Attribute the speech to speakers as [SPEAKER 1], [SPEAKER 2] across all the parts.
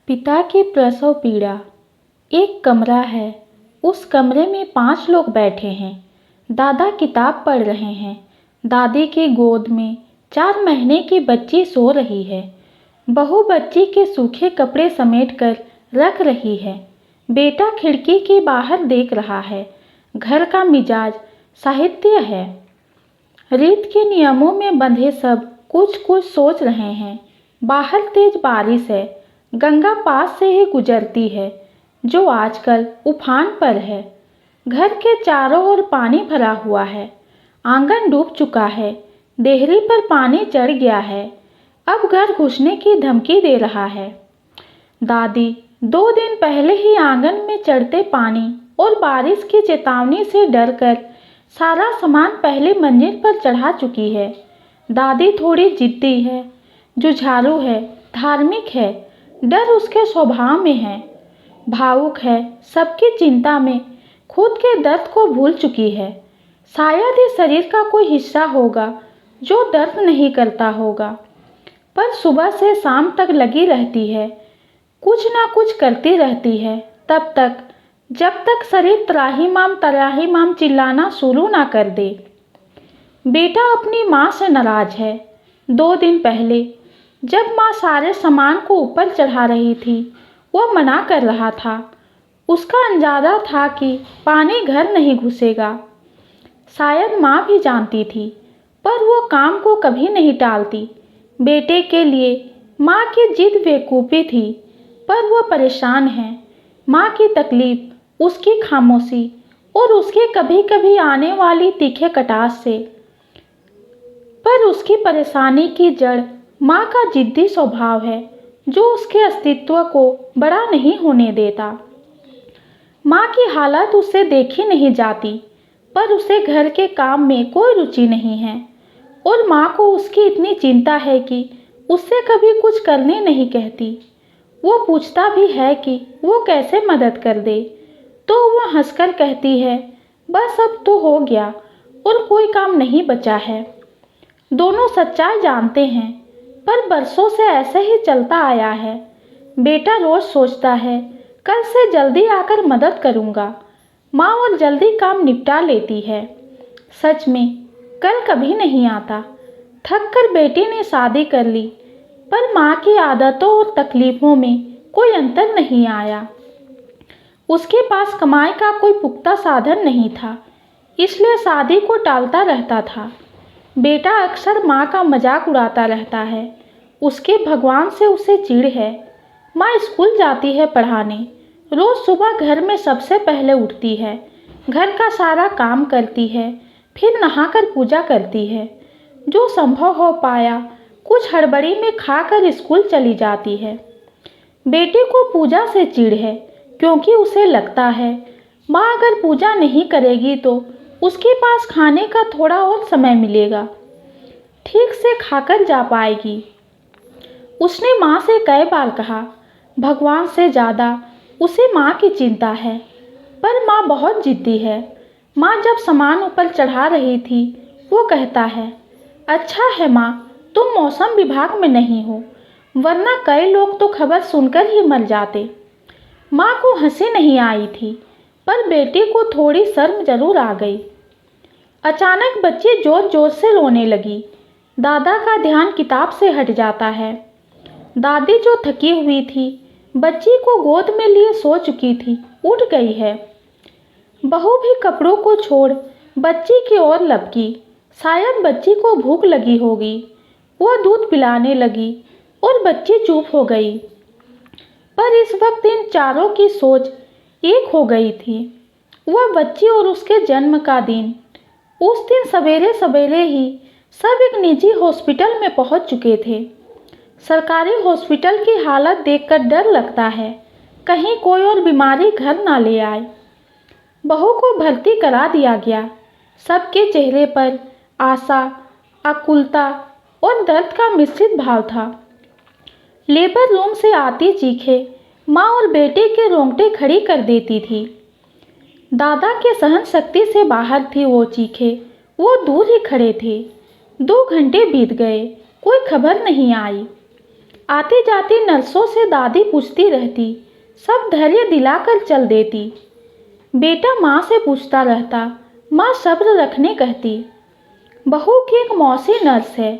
[SPEAKER 1] पिता की प्रसव पीड़ा। एक कमरा है। उस कमरे में 5 लोग बैठे हैं। दादा किताब पढ़ रहे हैं। दादी की गोद में 4 महीने की बच्ची सो रही है। बहू बच्ची के सूखे कपड़े समेटकर रख रही है। बेटा खिड़की के बाहर देख रहा है। घर का मिजाज साहित्य है। रीत के नियमों में बंधे सब कुछ कुछ सोच रहे हैं। बाहर तेज बारिश है। गंगा पास से ही गुजरती है, जो आजकल उफान पर है। घर के चारों ओर पानी भरा हुआ है। आंगन डूब चुका है। देहरी पर पानी चढ़ गया है। अब घर घुसने की धमकी दे रहा है। दादी 2 दिन पहले ही आंगन में चढ़ते पानी और बारिश की चेतावनी से डरकर सारा सामान पहली मंजिल पर चढ़ा चुकी है। दादी थोड़ी जिद्दी है, जुझारू है, धार्मिक है। डर उसके स्वभाव में है। भावुक है, सबकी चिंता में खुद के दर्द को भूल चुकी है। शायद ही शरीर का कोई हिस्सा होगा जो दर्द नहीं करता होगा, पर सुबह से शाम तक लगी रहती है, कुछ ना कुछ करती रहती है, तब तक जब तक शरीर त्राही माम चिल्लाना शुरू ना कर दे। बेटा अपनी माँ से नाराज है। 2 दिन पहले जब माँ सारे सामान को ऊपर चढ़ा रही थी, वो मना कर रहा था। उसका अंदाजा था कि पानी घर नहीं घुसेगा। शायद माँ भी जानती थी, पर वो काम को कभी नहीं टालती। बेटे के लिए माँ की जिद बेवकूफ़ी थी, पर वो परेशान है। माँ की तकलीफ, उसकी खामोशी और उसके कभी कभी आने वाली तीखे कटास से। पर उसकी परेशानी की जड़ माँ का जिद्दी स्वभाव है, जो उसके अस्तित्व को बड़ा नहीं होने देता। माँ की हालत उससे देखी नहीं जाती, पर उसे घर के काम में कोई रुचि नहीं है, और माँ को उसकी इतनी चिंता है कि उससे कभी कुछ करने नहीं कहती। वो पूछता भी है कि वो कैसे मदद कर दे, तो वो हंसकर कहती है, बस अब तो हो गया और कोई काम नहीं बचा है। दोनों सच्चाई जानते हैं, पर बरसों से ऐसे ही चलता आया है। बेटा रोज सोचता है, कल से जल्दी आकर मदद करूँगा। माँ और जल्दी काम निपटा लेती है। सच में कल कभी नहीं आता। थक कर बेटी ने शादी कर ली, पर माँ की आदतों और तकलीफ़ों में कोई अंतर नहीं आया। उसके पास कमाई का कोई पुख्ता साधन नहीं था, इसलिए शादी को टालता रहता था। बेटा अक्सर माँ का मजाक उड़ाता रहता है। उसके भगवान से उसे चिढ़ है। माँ स्कूल जाती है पढ़ाने। रोज़ सुबह घर में सबसे पहले उठती है, घर का सारा काम करती है, फिर नहाकर पूजा करती है। जो संभव हो पाया कुछ हड़बड़ी में खाकर स्कूल चली जाती है। बेटे को पूजा से चिढ़ है, क्योंकि उसे लगता है माँ अगर पूजा नहीं करेगी तो उसके पास खाने का थोड़ा और समय मिलेगा, ठीक से खाकर जा पाएगी। उसने माँ से कई बार कहा, भगवान से ज़्यादा उसे माँ की चिंता है, पर माँ बहुत जिद्दी है। माँ जब सामान ऊपर चढ़ा रही थी, वो कहता है, अच्छा है माँ तुम मौसम विभाग में नहीं हो, वरना कई लोग तो खबर सुनकर ही मर जाते। माँ को हंसी नहीं आई थी, पर बेटी को थोड़ी शर्म जरूर आ गई। अचानक बच्ची जोर जोर से रोने लगी। दादा का ध्यान किताब से हट जाता है। दादी जो थकी हुई थी, बच्ची को गोद में लिए सो चुकी थी, उठ गई है। बहू भी कपड़ों को छोड़ बच्ची की ओर लपकी। शायद बच्ची को भूख लगी होगी। वह दूध पिलाने लगी और बच्ची चुप हो गई। पर इस वक्त इन चारों की सोच एक हो गई थी। वह बच्ची और उसके जन्म का दिन। उस दिन सवेरे सवेरे ही सब एक निजी हॉस्पिटल में पहुंच चुके थे। सरकारी हॉस्पिटल की हालत देखकर डर लगता है, कहीं कोई और बीमारी घर ना ले आए। बहू को भर्ती करा दिया गया। सबके चेहरे पर आशा, आकुलता और दर्द का मिश्रित भाव था। लेबर रूम से आती चीखें माँ और बेटे के रोंगटे खड़ी कर देती थी। दादा के सहन शक्ति से बाहर थी वो चीखें। वो दूर ही खड़े थे। 2 घंटे बीत गए, कोई खबर नहीं आई। आती जाती नर्सों से दादी पूछती रहती, सब धैर्य दिलाकर चल देती। बेटा माँ से पूछता रहता, माँ सब्र रखने कहती। बहू की एक मौसी नर्स है,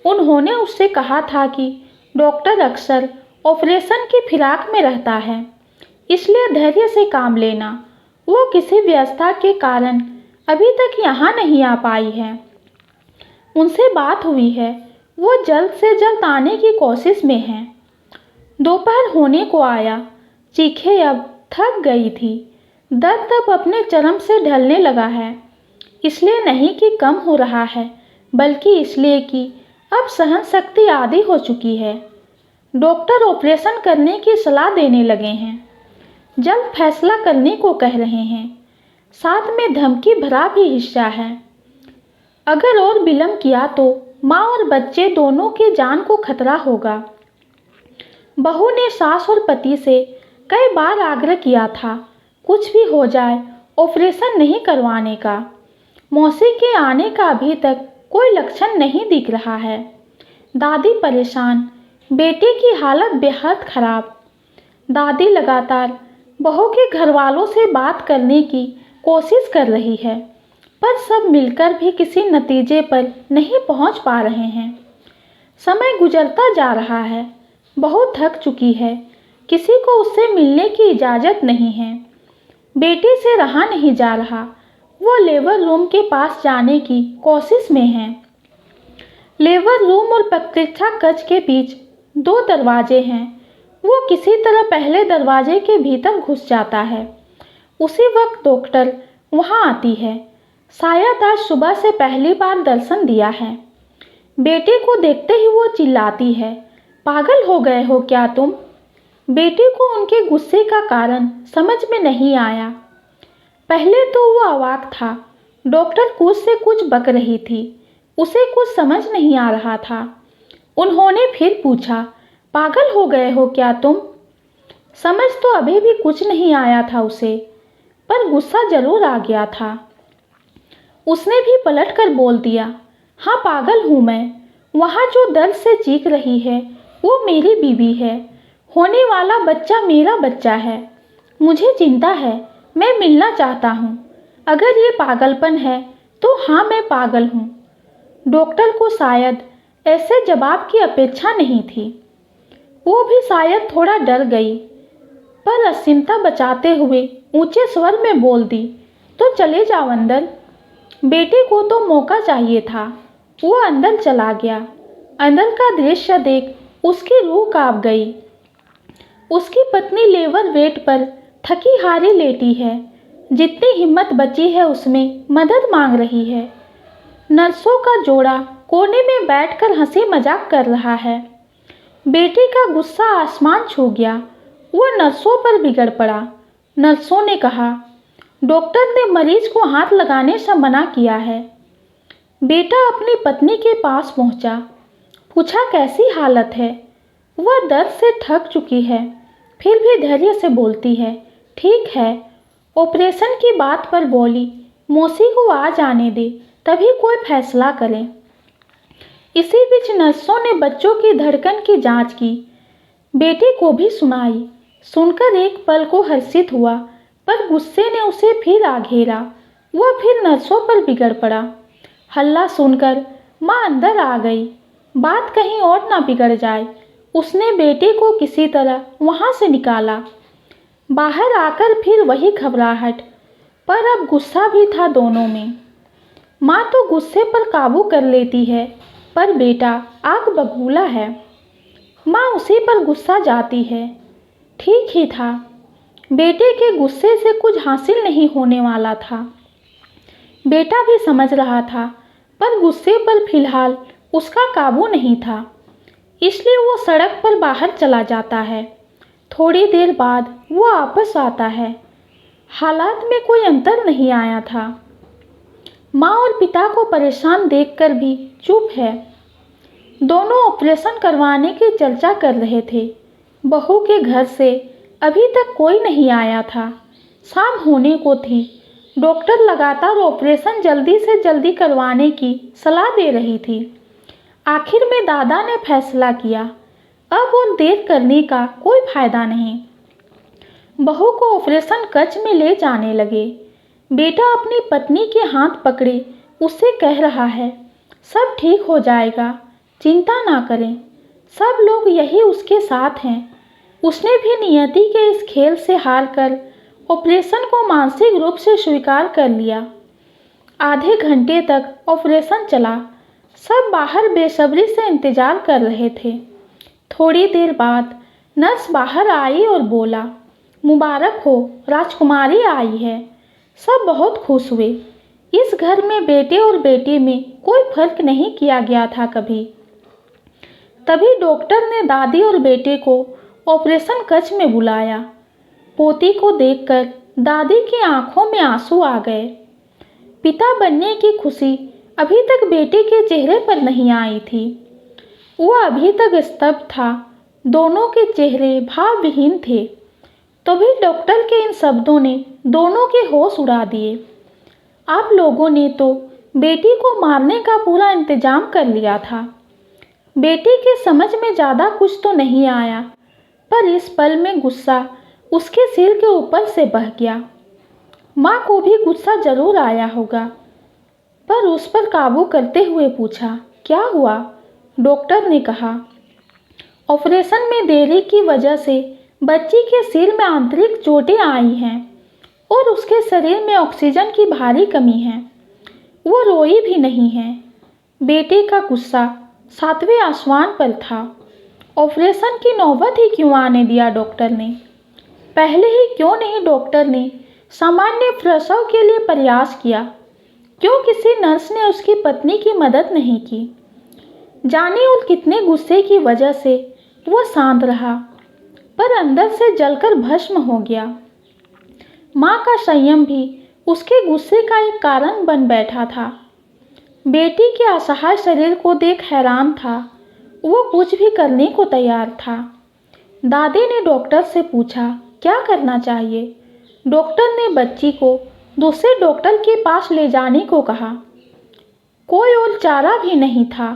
[SPEAKER 1] उन्होंने उससे कहा था कि डॉक्टर अक्सर ऑपरेशन की फिराक में रहता है, इसलिए धैर्य से काम लेना। वो किसी व्यस्तता के कारण अभी तक यहाँ नहीं आ पाई है। उनसे बात हुई है, वो जल्द से जल्द आने की कोशिश में है। दोपहर होने को आया, चीखें अब थक गई थी। दर्द अब अपने चरम से ढलने लगा है, इसलिए नहीं कि कम हो रहा है, बल्कि इसलिए कि अब सहन शक्ति आधी हो चुकी है। डॉक्टर ऑपरेशन करने की सलाह देने लगे हैं, जल्द फैसला करने को कह रहे हैं, साथ में धमकी भरा भी हिस्सा है। अगर और विलम्ब किया तो माँ और बच्चे दोनों की जान को खतरा होगा। बहू ने सास और पति से कई बार आग्रह किया था, कुछ भी हो जाए ऑपरेशन नहीं करवाने का। मौसी के आने का अभी तक कोई लक्षण नहीं दिख रहा है। दादी परेशान, बेटे की हालत बेहद खराब। दादी लगातार बहू के घर वालों से बात करने की कोशिश कर रही है, पर सब मिलकर भी किसी नतीजे पर नहीं पहुंच पा रहे हैं। समय गुजरता जा रहा है, बहू थक चुकी है, किसी को उससे मिलने की इजाज़त नहीं है। बेटे से रहा नहीं जा रहा, वो लेबर रूम के पास जाने की कोशिश में है। लेबर रूम और प्रतीक्षा कक्ष के बीच 2 दरवाजे हैं। वो किसी तरह पहले दरवाजे के भीतर घुस जाता है। उसी वक्त डॉक्टर वहाँ आती है। शायद आज सुबह से पहली बार दर्शन दिया है। बेटे को देखते ही वो चिल्लाती है, पागल हो गए हो क्या तुम? बेटे को उनके गुस्से का कारण समझ में नहीं आया। पहले तो वो अवाक था, डॉक्टर कुछ से कुछ बक रही थी, उसे कुछ समझ नहीं आ रहा था। उन्होंने फिर पूछा, पागल हो गए हो क्या तुम? समझ तो अभी भी कुछ नहीं आया था उसे, पर गुस्सा जरूर आ गया था। उसने भी पलट कर बोल दिया, हाँ पागल हूँ मैं। वहाँ जो दर्द से चीख रही है वो मेरी बीवी है, होने वाला बच्चा मेरा बच्चा है। मुझे चिंता है, मैं मिलना चाहता हूँ। अगर ये पागलपन है तो हाँ मैं पागल हूँ। डॉक्टर को शायद ऐसे जवाब की अपेक्षा नहीं थी। वो भी शायद थोड़ा डर गई, पर असीमता बचाते हुए ऊंचे स्वर में बोल दी, तो चले जाओ अंदर। बेटे को तो मौका चाहिए था। वो अंदर चला गया। अंदर का दृश्य देख उसकी रूह कांप गई। उसकी पत्नी लेबर बेड पर थकी हारी लेटी है, जितनी हिम्मत बची है उसमें मदद मांग रही है। नर्सों का जोड़ा कोने में बैठकर हंसी मजाक कर रहा है। बेटे का गुस्सा आसमान छू गया। वो नर्सों पर बिगड़ पड़ा। नर्सों ने कहा, डॉक्टर ने मरीज को हाथ लगाने से मना किया है। बेटा अपनी पत्नी के पास पहुंचा, पूछा कैसी हालत है। वह दर्द से थक चुकी है, फिर भी धैर्य से बोलती है, ठीक है। ऑपरेशन की बात पर बोली, मौसी को आ जाने दे, तभी कोई फैसला करें। इसी बीच नर्सों ने बच्चों की धड़कन की जांच की, बेटे को भी सुनाई। सुनकर एक पल को हर्षित हुआ, पर गुस्से ने उसे फिर आ घेरा। वह फिर नर्सों पर बिगड़ पड़ा। हल्ला सुनकर माँ अंदर आ गई। बात कहीं और ना बिगड़ जाए, उसने बेटे को किसी तरह वहाँ से निकाला। बाहर आकर फिर वही घबराहट, पर अब गुस्सा भी था दोनों में। माँ तो गुस्से पर काबू कर लेती है, पर बेटा आग बबूला है। माँ उसी पर गुस्सा जाती है। ठीक ही था, बेटे के गुस्से से कुछ हासिल नहीं होने वाला था। बेटा भी समझ रहा था, पर गुस्से पर फिलहाल उसका काबू नहीं था, इसलिए वो सड़क पर बाहर चला जाता है। थोड़ी देर बाद वो वापस आता है। हालात में कोई अंतर नहीं आया था। माँ और पिता को परेशान देखकर भी चुप है। दोनों ऑपरेशन करवाने की चर्चा कर रहे थे। बहू के घर से अभी तक कोई नहीं आया था। शाम होने को थी। डॉक्टर लगातार ऑपरेशन जल्दी से जल्दी करवाने की सलाह दे रही थी। आखिर में दादा ने फैसला किया, अब और देर करने का कोई फायदा नहीं। बहू को ऑपरेशन कक्ष में ले जाने लगे। बेटा अपनी पत्नी के हाथ पकड़े उससे कह रहा है, सब ठीक हो जाएगा, चिंता ना करें, सब लोग यही उसके साथ हैं। उसने भी नियति के इस खेल से हार कर ऑपरेशन को मानसिक रूप से स्वीकार कर लिया। आधे घंटे तक ऑपरेशन चला। सब बाहर बेसब्री से इंतजार कर रहे थे। थोड़ी देर बाद नर्स बाहर आई और बोला, मुबारक हो, राजकुमारी आई है। सब बहुत खुश हुए। इस घर में बेटे और बेटी में कोई फर्क नहीं किया गया था कभी। तभी डॉक्टर ने दादी और बेटे को ऑपरेशन कक्ष में बुलाया। पोती को देखकर दादी की आंखों में आंसू आ गए। पिता बनने की खुशी अभी तक बेटे के चेहरे पर नहीं आई थी। वह अभी तक स्तब्ध था। दोनों के चेहरे भावविहीन थे। तभी डॉक्टर के इन शब्दों ने दोनों के होश उड़ा दिए। आप लोगों ने तो बेटी को मारने का पूरा इंतजाम कर लिया था। बेटी के समझ में ज़्यादा कुछ तो नहीं आया, पर इस पल में गुस्सा उसके सिर के ऊपर से बह गया। माँ को भी गुस्सा जरूर आया होगा, पर उस पर काबू करते हुए पूछा, क्या हुआ? डॉक्टर ने कहा, ऑपरेशन में देरी की वजह से बच्ची के सिर में आंतरिक चोटें आई हैं और उसके शरीर में ऑक्सीजन की भारी कमी है। वो रोई भी नहीं है। बेटे का गुस्सा 7वें आसमान पर था। ऑपरेशन की नौबत ही क्यों आने दिया डॉक्टर ने? पहले ही क्यों नहीं डॉक्टर ने सामान्य प्रसव के लिए प्रयास किया? क्यों किसी नर्स ने उसकी पत्नी की मदद नहीं की? जाने और कितने गुस्से की वजह से वह शांत रहा, पर अंदर से जलकर भस्म हो गया। माँ का संयम भी उसके गुस्से का एक कारण बन बैठा था। बेटी के असहाय शरीर को देख हैरान था। वो कुछ भी करने को तैयार था। दादी ने डॉक्टर से पूछा, क्या करना चाहिए? डॉक्टर ने बच्ची को दूसरे डॉक्टर के पास ले जाने को कहा। कोई और चारा भी नहीं था।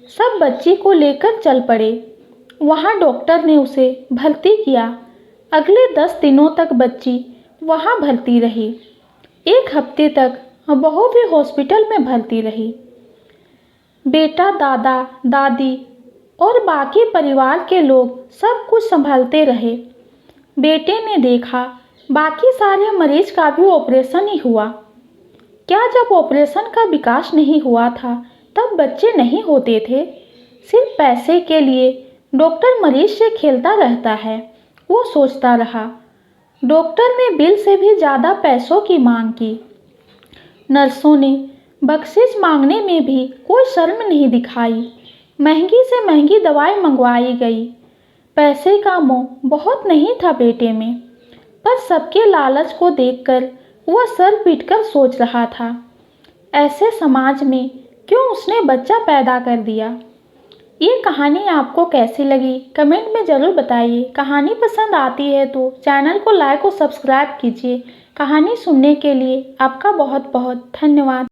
[SPEAKER 1] सब बच्ची को लेकर चल पड़े। वहाँ डॉक्टर ने उसे भर्ती किया। अगले 10 दिनों तक बच्ची वहाँ भर्ती रही। 1 हफ्ते तक बहू भी हॉस्पिटल में भर्ती रही। बेटा दादा दादी और बाकी परिवार के लोग सब कुछ संभालते रहे। बेटे ने देखा बाकी सारे मरीज का भी ऑपरेशन ही हुआ। क्या जब ऑपरेशन का विकास नहीं हुआ था तब बच्चे नहीं होते थे? सिर्फ पैसे के लिए डॉक्टर मरीज से खेलता रहता है, वो सोचता रहा। डॉक्टर ने बिल से भी ज़्यादा पैसों की मांग की। नर्सों ने बख्शिश मांगने में भी कोई शर्म नहीं दिखाई। महंगी से महंगी दवाई मंगवाई गई। पैसे का मोह बहुत नहीं था बेटे में, पर सबके लालच को देखकर वह सर पीटकर सोच रहा था, ऐसे समाज में क्यों उसने बच्चा पैदा कर दिया। ये कहानी आपको कैसी लगी कमेंट में ज़रूर बताइए। कहानी पसंद आती है तो चैनल को लाइक और सब्सक्राइब कीजिए। कहानी सुनने के लिए आपका बहुत बहुत धन्यवाद।